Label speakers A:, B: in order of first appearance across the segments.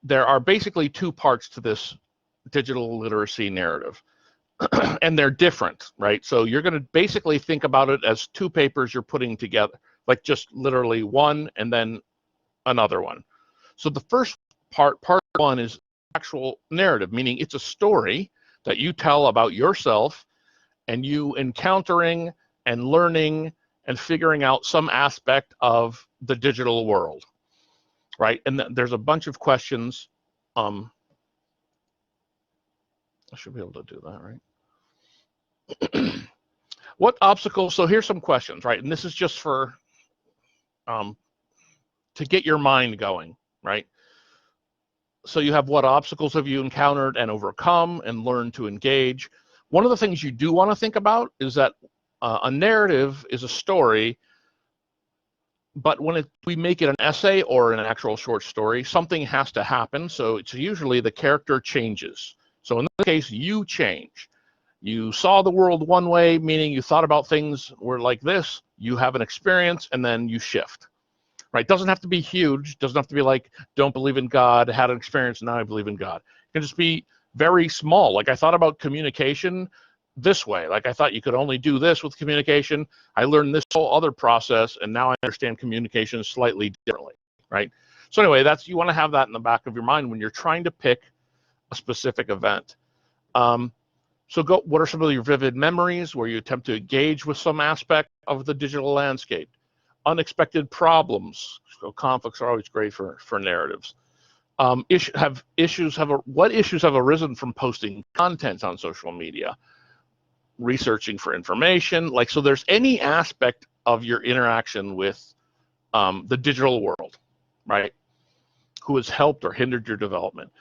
A: there are basically two parts to this digital literacy narrative. And they're different, right? So you're going to basically think about it as two papers you're putting together, like just literally one and then another one. So the first part one, is actual narrative, meaning it's a story that you tell about yourself and you encountering and learning and figuring out some aspect of the digital world, right? And there's a bunch of questions. I should be able to do that, right? What obstacles, so here's some questions, right? And this is just for, to get your mind going, right? So you have, what obstacles have you encountered and overcome and learned to engage? One of the things you do want to think about is that a narrative is a story, but when we make it an essay or an actual short story, something has to happen. So it's usually the character changes. So in this case, you change. You saw the world one way, meaning you thought about things were like this, you have an experience, and then you shift, right? Doesn't have to be huge, doesn't have to be like, don't believe in God, had an experience, now I believe in God. It can just be very small. Like, I thought about communication this way. Like, I thought you could only do this with communication. I learned this whole other process, and now I understand communication slightly differently, right? So anyway, you want to have that in the back of your mind when you're trying to pick a specific event. So what are some of your vivid memories where you attempt to engage with some aspect of the digital landscape? Unexpected problems. So conflicts are always great for narratives. What issues have arisen from posting content on social media? Researching for information. Like, so there's any aspect of your interaction with the digital world, right? Who has helped or hindered your development?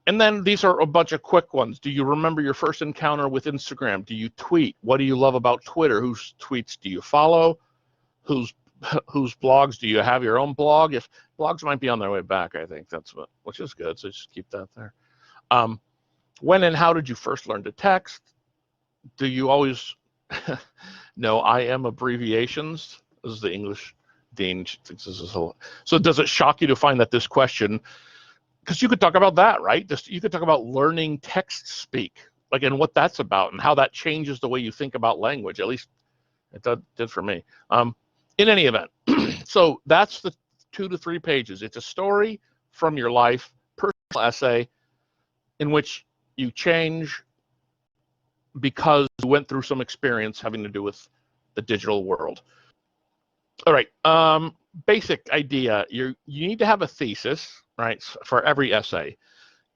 A: And then these are a bunch of quick ones. Do you remember your first encounter with Instagram? Do you tweet? What do you love about Twitter? Whose tweets do you follow? Whose blogs? Do you have your own blog? If blogs might be on their way back, I think which is good. So just keep that there. When and how did you first learn to text? Do you always know I am abbreviations? This is the English Dean thinks this is so. Does it shock you to find that this question? Because you could talk about that, right? You could talk about learning text speak, like, and what that's about and how that changes the way you think about language. At least it did for me. In any event, so that's the 2 to 3 pages. It's a story from your life, personal essay, in which you change because you went through some experience having to do with the digital world. All right, basic idea. You need to have a thesis, right, for every essay,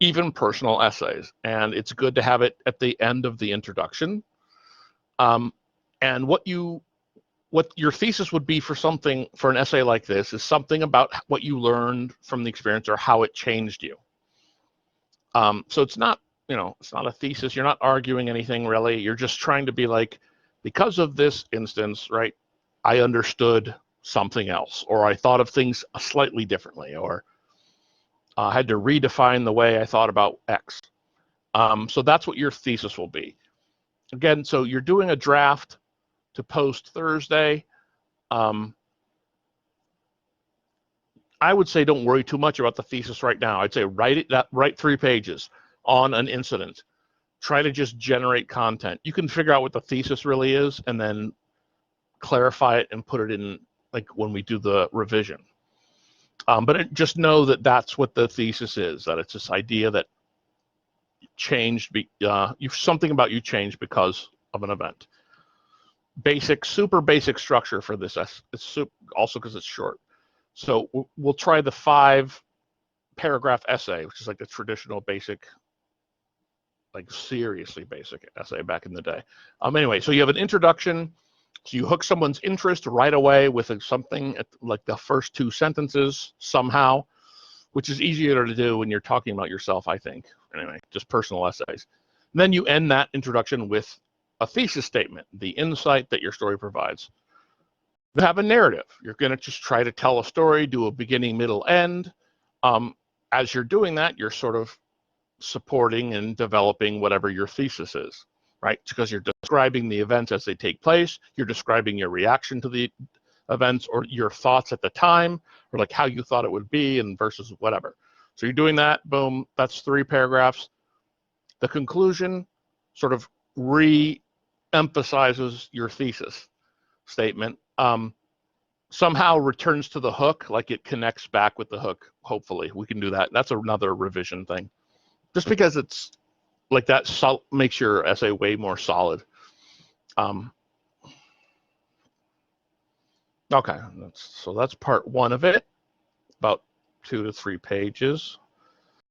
A: even personal essays, and it's good to have it at the end of the introduction. And what your thesis would be for an essay like this is something about what you learned from the experience or how it changed you. So it's not, it's not a thesis. You're not arguing anything really. You're just trying to be like, because of this instance, right, I understood something else, or I thought of things slightly differently, or had to redefine the way I thought about X. So that's what your thesis will be. Again, so you're doing a draft to post Thursday. I would say don't worry too much about the thesis right now. I'd say write 3 pages on an incident. Try to just generate content. You can figure out what the thesis really is and then clarify it and put it in, like, when we do the revision. But just know that that's what the thesis is, that it's this idea that changed, something about you changed because of an event. Super basic structure for this. It's also because it's short. So we'll try the 5-paragraph essay, which is like the traditional basic, like seriously basic essay back in the day. Anyway, so you have an introduction. So you hook someone's interest right away with something like the first 2 sentences somehow, which is easier to do when you're talking about yourself, I think. Anyway, just personal essays. And then you end that introduction with a thesis statement, the insight that your story provides. You have a narrative. You're going to just try to tell a story, do a beginning, middle, end. As you're doing that, you're sort of supporting and developing whatever your thesis is, right? Because you're describing the events as they take place. You're describing your reaction to the events or your thoughts at the time, or like how you thought it would be and versus whatever. So you're doing that, boom, that's 3 paragraphs. The conclusion sort of re-emphasizes your thesis statement. Somehow returns to the hook, like it connects back with the hook. Hopefully we can do that. That's another revision thing. Just because it's like that makes your essay way more solid. Okay, so that's part 1 of it, about 2 to 3 pages.